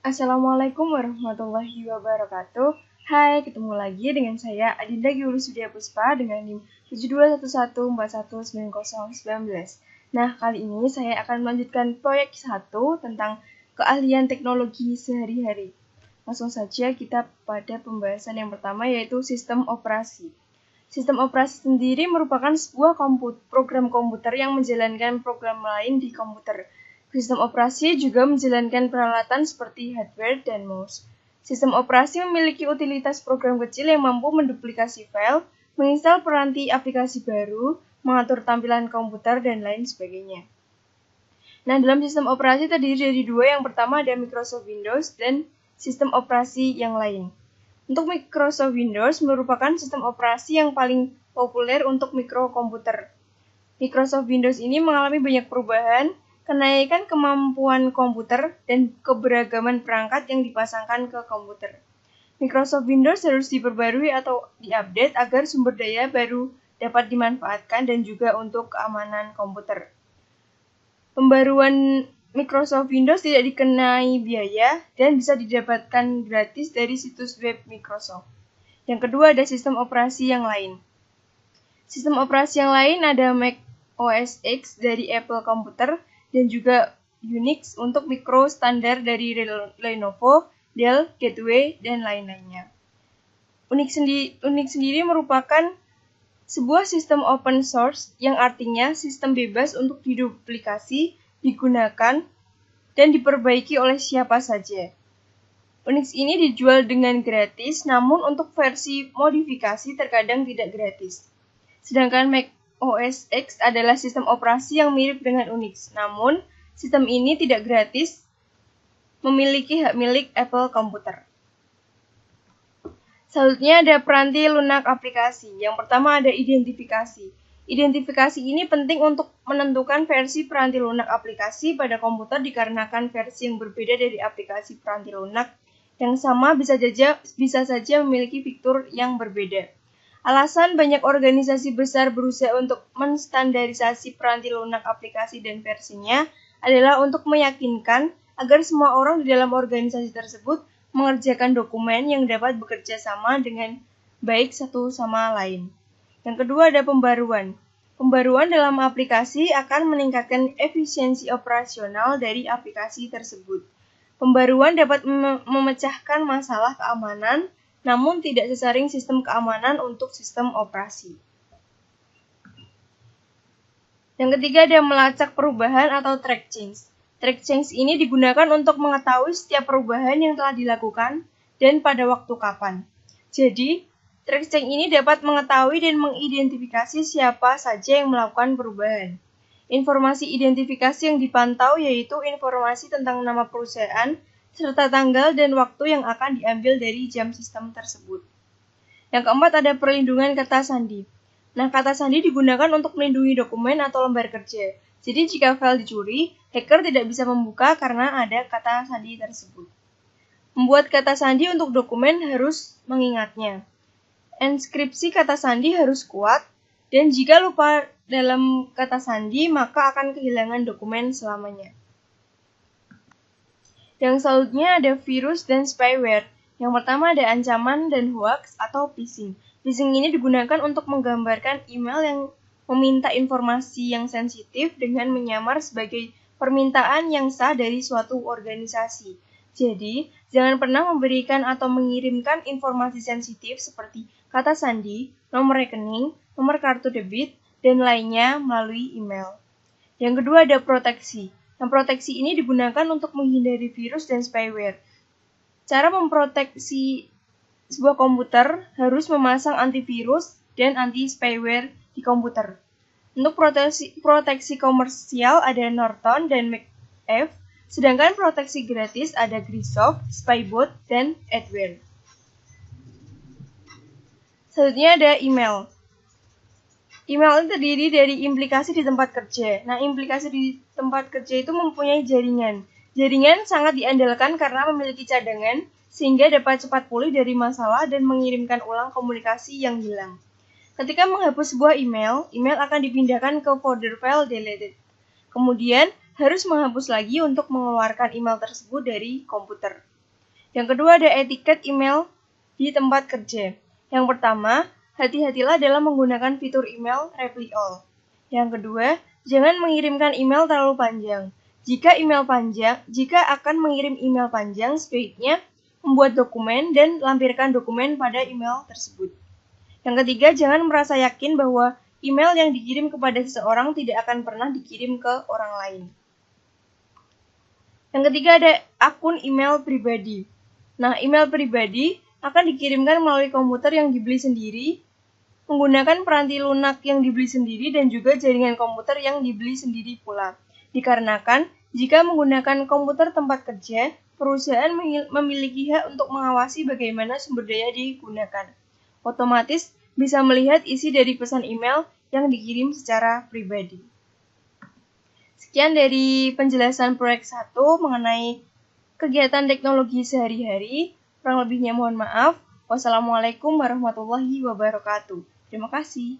Assalamualaikum warahmatullahi wabarakatuh. Hai, ketemu lagi dengan saya Adinda Giulus Widya Puspa dengan NIM 7211419019. Nah, kali ini saya akan melanjutkan proyek 1 tentang keahlian teknologi sehari-hari. Langsung saja kita pada pembahasan yang pertama, yaitu sistem operasi. Sistem operasi sendiri merupakan sebuah program komputer yang menjalankan program lain di komputer. Sistem operasi juga menjalankan peralatan seperti hardware dan mouse. Sistem operasi memiliki utilitas program kecil yang mampu menduplikasi file, menginstal peranti aplikasi baru, mengatur tampilan komputer, dan lain sebagainya. Nah, dalam sistem operasi terdiri dari dua. Yang pertama ada Microsoft Windows dan sistem operasi yang lain. Untuk Microsoft Windows merupakan sistem operasi yang paling populer untuk mikrokomputer. Microsoft Windows ini mengalami banyak perubahan, kenaikan kemampuan komputer, dan keberagaman perangkat yang dipasangkan ke komputer. Microsoft Windows harus diperbarui atau diupdate agar sumber daya baru dapat dimanfaatkan dan juga untuk keamanan komputer. Pembaruan Microsoft Windows tidak dikenai biaya dan bisa didapatkan gratis dari situs web Microsoft. Yang kedua ada sistem operasi yang lain. Sistem operasi yang lain ada Mac OS X dari Apple Computer dan juga Unix untuk mikro standar dari Lenovo, Dell, Gateway, dan lain-lainnya. Unix sendiri merupakan sebuah sistem open source yang artinya sistem bebas untuk diduplikasi, digunakan, dan diperbaiki oleh siapa saja. Unix ini dijual dengan gratis, namun untuk versi modifikasi terkadang tidak gratis. Sedangkan Mac OS X adalah sistem operasi yang mirip dengan Unix, namun sistem ini tidak gratis, memiliki hak milik Apple Computer. Selanjutnya ada peranti lunak aplikasi. Yang pertama ada identifikasi. Identifikasi ini penting untuk menentukan versi peranti lunak aplikasi pada komputer dikarenakan versi yang berbeda dari aplikasi peranti lunak yang sama bisa saja memiliki fitur yang berbeda. Alasan banyak organisasi besar berusaha untuk menstandarisasi peranti lunak aplikasi dan versinya adalah untuk meyakinkan agar semua orang di dalam organisasi tersebut mengerjakan dokumen yang dapat bekerja sama dengan baik satu sama lain. Yang kedua ada pembaruan. Pembaruan dalam aplikasi akan meningkatkan efisiensi operasional dari aplikasi tersebut. Pembaruan dapat memecahkan masalah keamanan, namun tidak sesaring sistem keamanan untuk sistem operasi. Yang ketiga ada melacak perubahan atau track change. Track change ini digunakan untuk mengetahui setiap perubahan yang telah dilakukan dan pada waktu kapan. Jadi, track change ini dapat mengetahui dan mengidentifikasi siapa saja yang melakukan perubahan. Informasi identifikasi yang dipantau yaitu informasi tentang nama perusahaan, serta tanggal dan waktu yang akan diambil dari jam sistem tersebut. Yang keempat ada perlindungan kata sandi. Nah, kata sandi digunakan untuk melindungi dokumen atau lembar kerja. Jadi jika file dicuri, hacker tidak bisa membuka karena ada kata sandi tersebut. Membuat kata sandi untuk dokumen harus mengingatnya. Enskripsi kata sandi harus kuat, dan jika lupa dalam kata sandi, maka akan kehilangan dokumen selamanya. Yang selanjutnya ada virus dan spyware. Yang pertama ada ancaman dan hoax atau phishing. Phishing ini digunakan untuk menggambarkan email yang meminta informasi yang sensitif dengan menyamar sebagai permintaan yang sah dari suatu organisasi. Jadi, jangan pernah memberikan atau mengirimkan informasi sensitif seperti kata sandi, nomor rekening, nomor kartu debit, dan lainnya melalui email. Yang kedua ada proteksi. Yang proteksi ini digunakan untuk menghindari virus dan spyware. Cara memproteksi sebuah komputer harus memasang antivirus dan anti-spyware di komputer. Untuk proteksi komersial ada Norton dan McAfee, sedangkan proteksi gratis ada Greysoft, Spybot, dan Adware. Selanjutnya ada email. Email itu terdiri dari implikasi di tempat kerja. Nah, implikasi di tempat kerja itu mempunyai jaringan. Jaringan sangat diandalkan karena memiliki cadangan, sehingga dapat cepat pulih dari masalah dan mengirimkan ulang komunikasi yang hilang. Ketika menghapus sebuah email, email akan dipindahkan ke folder file deleted. Kemudian, harus menghapus lagi untuk mengeluarkan email tersebut dari komputer. Yang kedua ada etiket email di tempat kerja. Yang pertama, hati-hatilah dalam menggunakan fitur email reply all. Yang kedua, jangan mengirimkan email terlalu panjang. Jika akan mengirim email panjang, sebaiknya membuat dokumen dan lampirkan dokumen pada email tersebut. Yang ketiga, jangan merasa yakin bahwa email yang dikirim kepada seseorang tidak akan pernah dikirim ke orang lain. Yang ketiga ada akun email pribadi. Nah, email pribadi akan dikirimkan melalui komputer yang dibeli sendiri, menggunakan peranti lunak yang dibeli sendiri, dan juga jaringan komputer yang dibeli sendiri pula. Dikarenakan, jika menggunakan komputer tempat kerja, perusahaan memiliki hak untuk mengawasi bagaimana sumber daya digunakan. Otomatis bisa melihat isi dari pesan email yang dikirim secara pribadi. Sekian dari penjelasan proyek 1 mengenai kegiatan teknologi sehari-hari. Kurang lebihnya mohon maaf. Wassalamualaikum warahmatullahi wabarakatuh. Terima kasih.